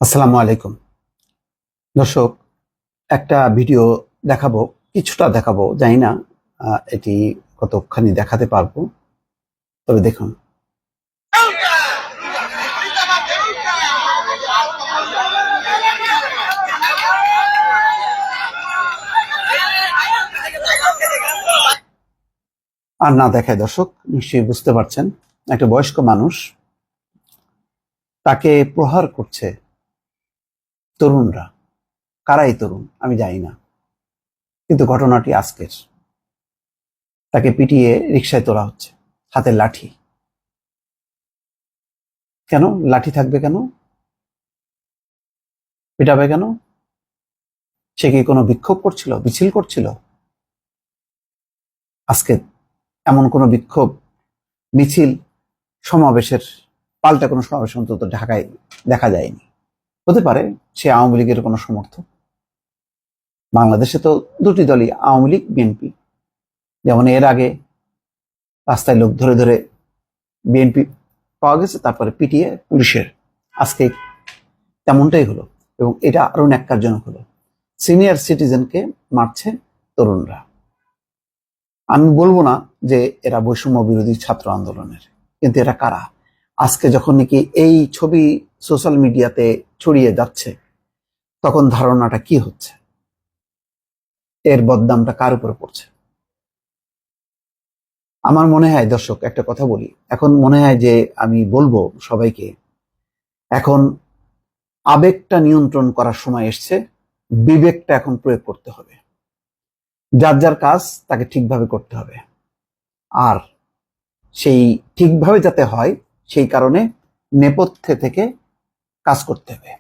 আসসালামু আলাইকুম দর্শক, একটা ভিডিও দেখাবো, কিছুটা দেখাবো, জানি না এটি কতখানি দেখাতে পারবো, তবে দেখুন। আর না দেখায় দর্শক, নিশ্চয়ই বুঝতে পারছেন, একটা বয়স্ক মানুষ, তাকে প্রহার করছে তরুণরা। কারাই তরুণ আমি জানি না, কিন্তু ঘটনাটি আজকের। তাকে পিটিয়ে রিকশায় তোলা হচ্ছে, হাতে লাঠি। কেন লাঠি থাকবে? কেন পিটাবে? কেন? সে কি কোনো বিক্ষোভ করছিল, মিছিল করছিল? আজকে এমন কোনো বিক্ষোভ, মিছিল, সমাবেশের পাল্টা কোনো সমাবেশ অন্তত ঢাকায় দেখা যায়নি। হতে পারে সে আওয়ামী লীগের কোনো সমর্থক। বাংলাদেশে তো দুটি দলই, আওয়ামী লীগ, বিএনপি। যেমন এর আগে রাস্তায় লোক ধরে ধরে বিএনপি পাওয়া গেছে, তারপরে পিটিয়ে পুলিশের। আজকে তেমনটাই হলো, এবং এটা আরো ন্যাক্কারজনক হলো। সিনিয়র সিটিজেনকে মারছে তরুণরা। আমি বলবো না যে এরা বৈষম্য বিরোধী ছাত্র আন্দোলনের, কিন্তু এরা কারা? আজকে যখন নাকি এই ছবি সোশ্যাল মিডিয়াতে ছড়িয়ে যাচ্ছে, তখন ধারণাটা কি হচ্ছে, এর বদনামটা কার উপরে পড়ছে? আমার মনে হয় দর্শক, একটা কথা বলি, এখন মনে হয় যে আমি বলবো সবাইকে, এখন আবেগটা নিয়ন্ত্রণ করার সময় এসছে, বিবেকটা এখন প্রয়োগ করতে হবে। যার যার কাজ তাকে ঠিকভাবে করতে হবে, আর সেই ঠিকভাবে যাতে হয় সেই কারণে নেপথ্যে থেকে কাজ করতে হবে।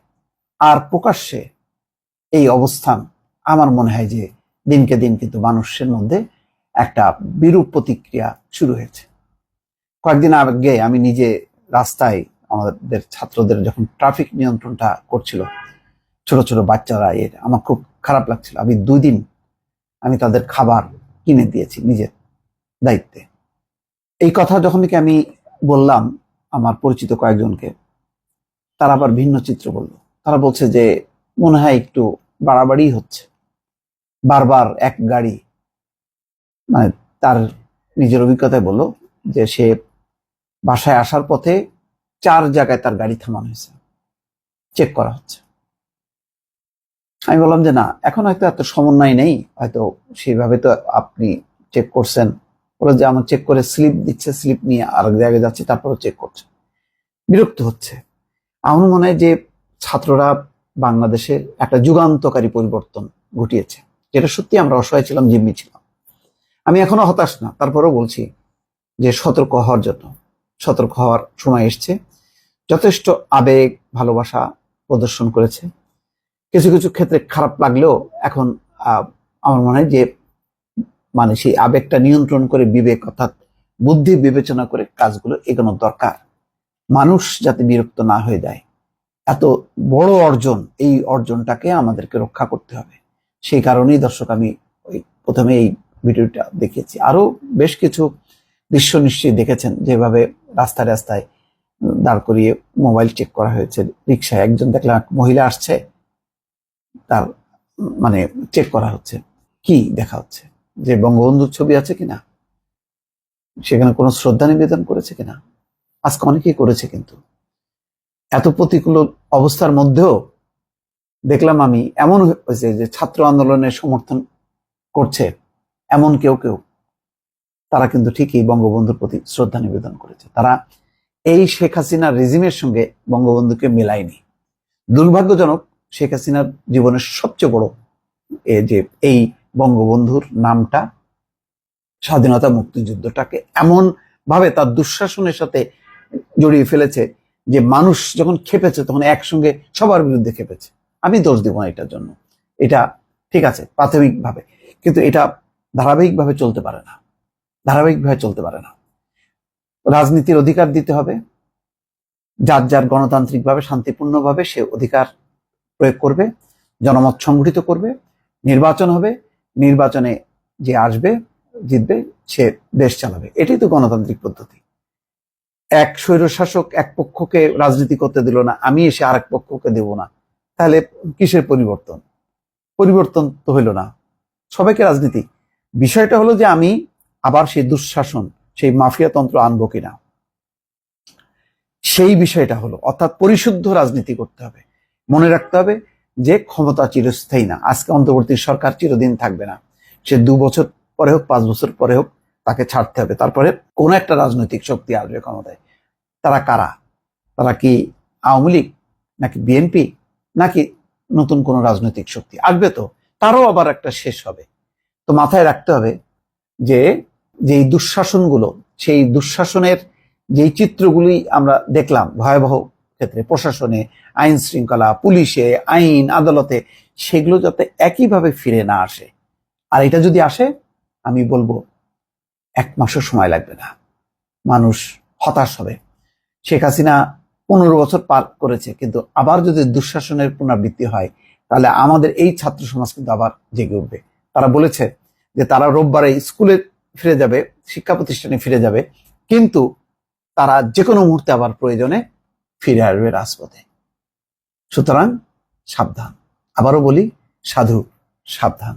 আর প্রকাশ্যে এই অবস্থান, আমার মনে হয় যে দিনকে দিন কিন্তু মানুষের মধ্যে একটা বিরূপ প্রতিক্রিয়া শুরু হয়েছে। কয়েকদিন আগে আমি নিজে রাস্তায় আমাদের ছাত্রদের যখন ট্রাফিক নিয়ন্ত্রণটা করছিল, ছোট ছোট বাচ্চারা, আমার খুব খারাপ লাগছিল। আমি 2 দিন আমি তাদের খাবার কিনে দিয়েছি নিজের দায়িত্বে। এই কথা যখন কি আমি বললাম আমার পরিচিত কয়েকজনকে, তারা আবার ভিন্ন চিত্র বলল। তারা বলছে যে মনে হয় একটু বাড়াবাড়ি হচ্ছে, বারবার এক গাড়ি। মানে তার নিজের অভিজ্ঞতায় বলল যে সে বাসায় আসার পথে 4 জায়গায় তার গাড়ি থামানো হয়েছে, চেক করা হচ্ছে। আমি বললাম যে না, এখন হয়তো এত সমন্বয় নেই, হয়তো সেইভাবে তো আপনি চেক করছেন। বলে যে আমার চেক করে স্লিপ দিচ্ছে, স্লিপ নিয়ে আরেক জায়গায় যাচ্ছে, তারপরও চেক করছে। বিরক্ত হচ্ছে। আমার মনে হয় যে ছাত্ররা বাংলাদেশে একটা যুগান্তকারী পরিবর্তন ঘটিয়েছে, যেটা সত্যি আমরা অসহায় ছিলাম, জিম্মি ছিলাম। আমি এখনো হতাশ না, তারপরেও বলছি যে সতর্ক হওয়ার জন্য। সতর্ক হওয়ার সময় এসছে। যথেষ্ট আবেগ, ভালোবাসা প্রদর্শন করেছে। কিছু কিছু ক্ষেত্রে খারাপ লাগলেও এখন আমার মনে হয় যে মানে সেই আবেগটা নিয়ন্ত্রণ করে বিবেক অর্থাৎ বুদ্ধি বিবেচনা করে কাজগুলো এগোনোর দরকার। মানুষ যাতে বিরক্ত না হয়ে যায়। এত বড় অর্জন, এই অর্জনটাকে আমাদেরকে রক্ষা করতে হবে। সেই কারণেই দর্শক আমি ওই প্রথমে এই ভিডিওটা দেখিয়েছি। আরো বেশ কিছু দৃশ্য নিশ্চয়ই দেখেছেন, যেভাবে রাস্তায় রাস্তায় দাঁড় করিয়ে মোবাইল চেক করা হয়েছে। রিক্সায় একজন দেখলাম মহিলা আসছে, তার মানে চেক করা হচ্ছে। কি দেখা হচ্ছে? যে বঙ্গবন্ধুর ছবি আছে কিনা, সেখানে কোনো শ্রদ্ধা নিবেদন করেছে কিনা। আজকে অনেকেই করেছে, কিন্তু এত প্রতিকূল অবস্থার মধ্যেও দেখলাম আমি এমন হয়েছে যে ছাত্র আন্দোলনের সমর্থন করছে এমন কেউ কেউ, তারা কিন্তু ঠিকই বঙ্গবন্ধুর প্রতি শ্রদ্ধা নিবেদন করেছে। তারা এই শেখ হাসিনার রেজিমের সঙ্গে বঙ্গবন্ধুকে মেলায়নি। দুর্ভাগ্যজনক, শেখ হাসিনার জীবনের সবচেয়ে বড় যে এই বঙ্গবন্ধুর নামটা, স্বাধীনতা মুক্তিযুদ্ধটাকে এমন ভাবে তার দুঃশাসনের সাথে জড়িয়ে ফেলেছে যে মানুষ যখন খেপেছে তখন একসঙ্গে সবার বিরুদ্ধে খেপেছে। আমি দোষ দিব না এটার জন্য, এটা ঠিক আছে প্রাথমিকভাবে, কিন্তু এটা ধারাবাহিকভাবে চলতে পারে না। ধারাবাহিকভাবে চলতে পারে না। রাজনীতির অধিকার দিতে হবে, যার যার গণতান্ত্রিকভাবে শান্তিপূর্ণভাবে সে অধিকার প্রয়োগ করবে, জনমত সংগঠিত করবে, নির্বাচন হবে, নির্বাচনে যে আসবে জিতবে সে দেশ চালাবে, এটাই তো গণতান্ত্রিক পদ্ধতি। এক স্বৈরশাসক এক পক্ষকে রাজনীতি করতে দিল না, আমি এসে আরেক পক্ষকে দেব না, তাহলে কিসের পরিবর্তন? পরিবর্তন তো হইল না, সবাইকে রাজনীতি। বিষয়টা হলো যে আমি আবার সেই দুঃশাসন, সেই মাফিয়াতন্ত্র আনবো কিনা, সেই বিষয়টা হলো। অর্থাৎ পরিশুদ্ধ রাজনীতি করতে হবে। মনে রাখতে হবে যে ক্ষমতা চিরস্থায়ী না। আজকে অন্তর্বর্তী সরকার চিরদিন থাকবে না, সে 2 বছর পরে হোক, 5 বছর পরে হোক, তাকে ছাড়তে হবে। তারপরে কোন একটা রাজনৈতিক শক্তি আসবে ক্ষমতায়। তারা কারা? তারা কি আওয়ামী লীগ, নাকি বিএনপি, নাকি নতুন কোন রাজনৈতিক শক্তি আসবে? তো তারও আবার একটা শেষ হবে। তো মাথায় রাখতে হবে যে যেই দুঃশাসনগুলো, সেই দুঃশাসনের যেই চিত্রগুলি আমরা দেখলাম ভয়াবহ ক্ষেত্রে, প্রশাসনে, আইন শৃঙ্খলা, পুলিশে, আইন আদালতে, সেগুলো যাতে একইভাবে ফিরে না আসে। আর এটা যদি আসে, আমি বলবো 1 মাসও সময় লাগবে না, মানুষ হতাশ হবে। শেখ হাসিনা 15 বছর পার করেছে, কিন্তু আবার যদি দুঃশাসনের পুনরাবৃত্তি হয়, তাহলে আমাদের এই ছাত্র সমাজ কিন্তু আবার জেগে উঠবে। তারা বলেছে যে তারা রোববারে স্কুলে ফিরে যাবে, শিক্ষা প্রতিষ্ঠানে ফিরে যাবে, কিন্তু তারা যে কোনো মুহূর্তে আবার প্রয়োজনে ফিরে আসবে রাজপথে। সুতরাং সাবধান। আবারও বলি, সাধু সাবধান।